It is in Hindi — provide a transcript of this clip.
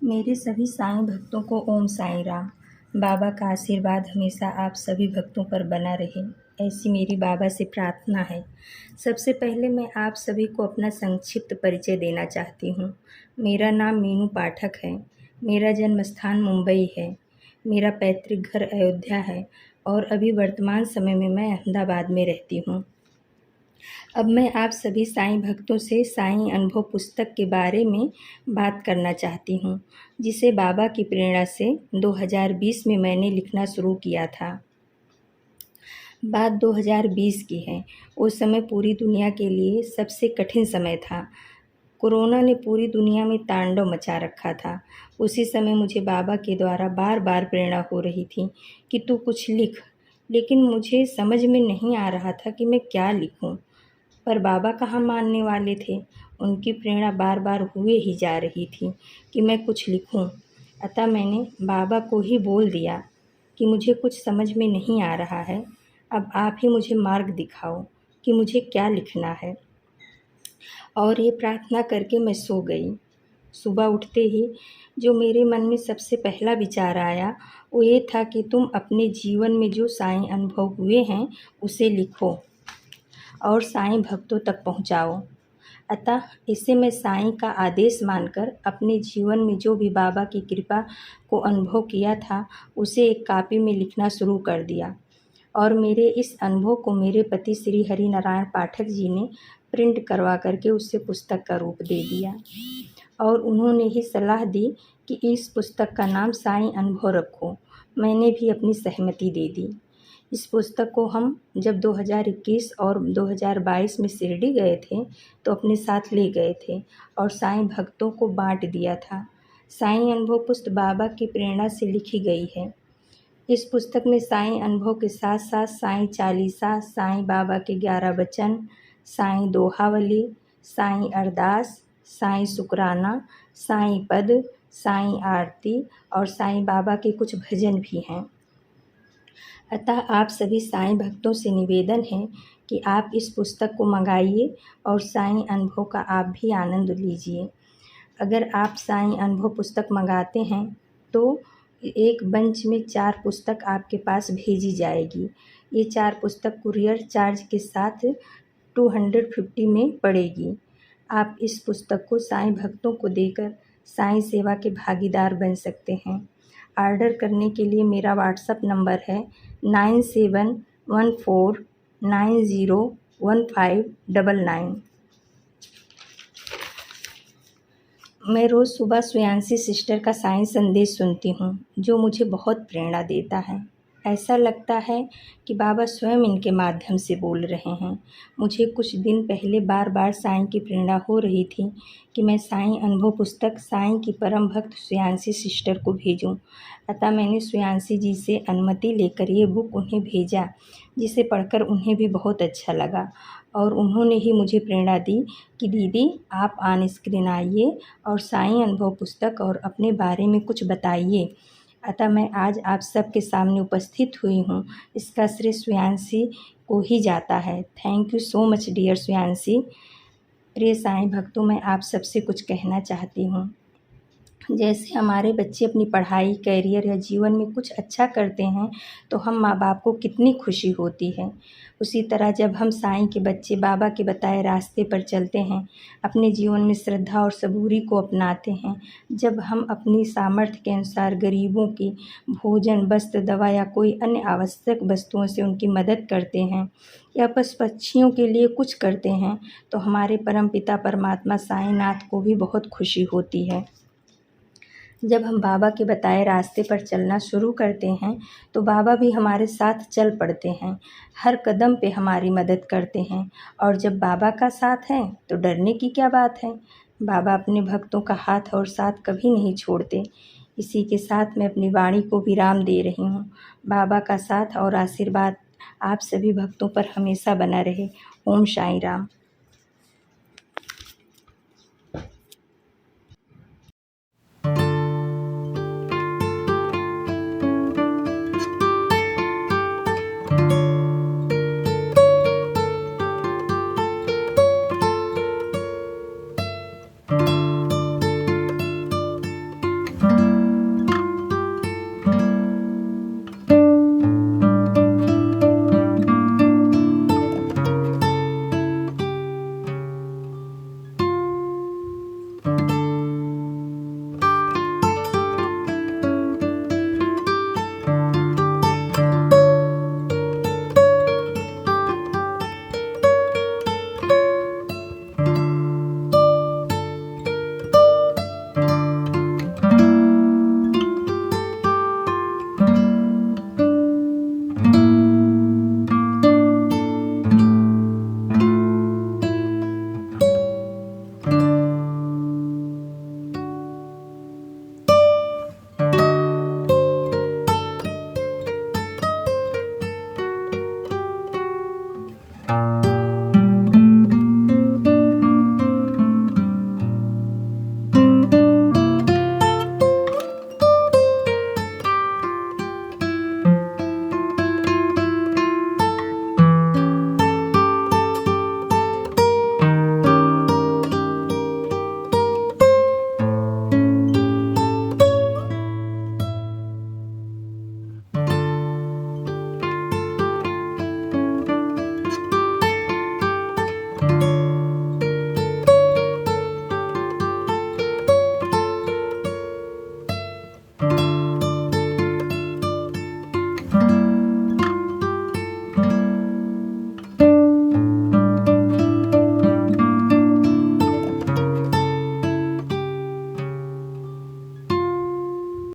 मेरे सभी साईं भक्तों को ओम साईं राम। बाबा का आशीर्वाद हमेशा आप सभी भक्तों पर बना रहे, ऐसी मेरी बाबा से प्रार्थना है। सबसे पहले मैं आप सभी को अपना संक्षिप्त परिचय देना चाहती हूँ। मेरा नाम मीनू पाठक है। मेरा जन्म स्थान मुंबई है। मेरा पैतृक घर अयोध्या है और अभी वर्तमान समय में मैं अहमदाबाद में रहती हूँ। अब मैं आप सभी साईं भक्तों से साईं अनुभव पुस्तक के बारे में बात करना चाहती हूँ, जिसे बाबा की प्रेरणा से 2020 में मैंने लिखना शुरू किया था। बात 2020 की है। उस समय पूरी दुनिया के लिए सबसे कठिन समय था। कोरोना ने पूरी दुनिया में तांडव मचा रखा था। उसी समय मुझे बाबा के द्वारा बार बार प्रेरणा हो रही थी कि तू कुछ लिख, लेकिन मुझे समझ में नहीं आ रहा था कि मैं क्या लिखूं। पर बाबा कहाँ मानने वाले थे। उनकी प्रेरणा बार बार हुए ही जा रही थी कि मैं कुछ लिखूं। अतः मैंने बाबा को ही बोल दिया कि मुझे कुछ समझ में नहीं आ रहा है, अब आप ही मुझे मार्ग दिखाओ कि मुझे क्या लिखना है। और ये प्रार्थना करके मैं सो गई। सुबह उठते ही जो मेरे मन में सबसे पहला विचार आया वो ये था कि तुम अपने जीवन में जो साईं अनुभव हुए हैं उसे लिखो और साईं भक्तों तक पहुंचाओ। अतः इसे मैं साईं का आदेश मानकर अपने जीवन में जो भी बाबा की कृपा को अनुभव किया था उसे एक कॉपी में लिखना शुरू कर दिया। और मेरे इस अनुभव को मेरे पति श्री हरि नारायण पाठक जी ने प्रिंट करवा करके उससे पुस्तक का रूप दे दिया और उन्होंने ही सलाह दी कि इस पुस्तक का नाम साईं अनुभव रखो। मैंने भी अपनी सहमति दे दी। इस पुस्तक को हम जब 2021 और 2022 में शिरडी गए थे तो अपने साथ ले गए थे और साईं भक्तों को बांट दिया था। साईं अनुभव पुस्तक बाबा की प्रेरणा से लिखी गई है। इस पुस्तक में साईं अनुभव के साथ साथ साईं चालीसा, साईं बाबा के 11 वचन, साईं दोहावली, साईं अरदास, साईं शुकराना, साईं पद, साईं आरती और साईं बाबा के कुछ भजन भी हैं। अतः आप सभी साईं भक्तों से निवेदन है कि आप इस पुस्तक को मंगाइए और साईं अनुभव का आप भी आनंद लीजिए। अगर आप साईं अनुभव पुस्तक मंगाते हैं तो एक बंच में 4 पुस्तक आपके पास भेजी जाएगी। ये 4 पुस्तक कुरियर चार्ज के साथ 250 में पड़ेगी। आप इस पुस्तक को साईं भक्तों को देकर साईं सेवा के भागीदार बन सकते हैं। ऑर्डर करने के लिए मेरा व्हाट्सएप नंबर है 9714901599। मैं रोज़ सुबह श्रेयांशी सिस्टर का साईं संदेश सुनती हूँ, जो मुझे बहुत प्रेरणा देता है। ऐसा लगता है कि बाबा स्वयं इनके माध्यम से बोल रहे हैं। मुझे कुछ दिन पहले बार बार साईं की प्रेरणा हो रही थी कि मैं साईं अनुभव पुस्तक साईं की परम भक्त श्रेयांशी सिस्टर को भेजूं। अतः मैंने श्रेयांशी जी से अनुमति लेकर ये बुक उन्हें भेजा, जिसे पढ़कर उन्हें भी बहुत अच्छा लगा और उन्होंने ही मुझे प्रेरणा दी कि दीदी आप ऑन स्क्रीन आइए और साईं अनुभव पुस्तक और अपने बारे में कुछ बताइए। अतः मैं आज आप सबके सामने उपस्थित हुई हूँ। इसका श्रेय श्रेयांशी को ही जाता है। Thank you so much dear Shreyanshi. प्रिय साईं भक्तों, मैं आप सबसे कुछ कहना चाहती हूँ। जैसे हमारे बच्चे अपनी पढ़ाई, करियर या जीवन में कुछ अच्छा करते हैं तो हम माँ बाप को कितनी खुशी होती है। उसी तरह जब हम साईं के बच्चे बाबा के बताए रास्ते पर चलते हैं, अपने जीवन में श्रद्धा और सबूरी को अपनाते हैं, जब हम अपनी सामर्थ्य के अनुसार गरीबों की भोजन, वस्त्र, दवा या कोई अन्य आवश्यक वस्तुओं से उनकी मदद करते हैं या पशु पक्षियों के लिए कुछ करते हैं, तो हमारे परमपिता परमात्मा साईंनाथ को भी बहुत खुशी होती है। जब हम बाबा के बताए रास्ते पर चलना शुरू करते हैं तो बाबा भी हमारे साथ चल पड़ते हैं, हर कदम पे हमारी मदद करते हैं। और जब बाबा का साथ है तो डरने की क्या बात है। बाबा अपने भक्तों का हाथ और साथ कभी नहीं छोड़ते। इसी के साथ मैं अपनी वाणी को विराम दे रही हूँ। बाबा का साथ और आशीर्वाद आप सभी भक्तों पर हमेशा बना रहे। ओम साईं राम।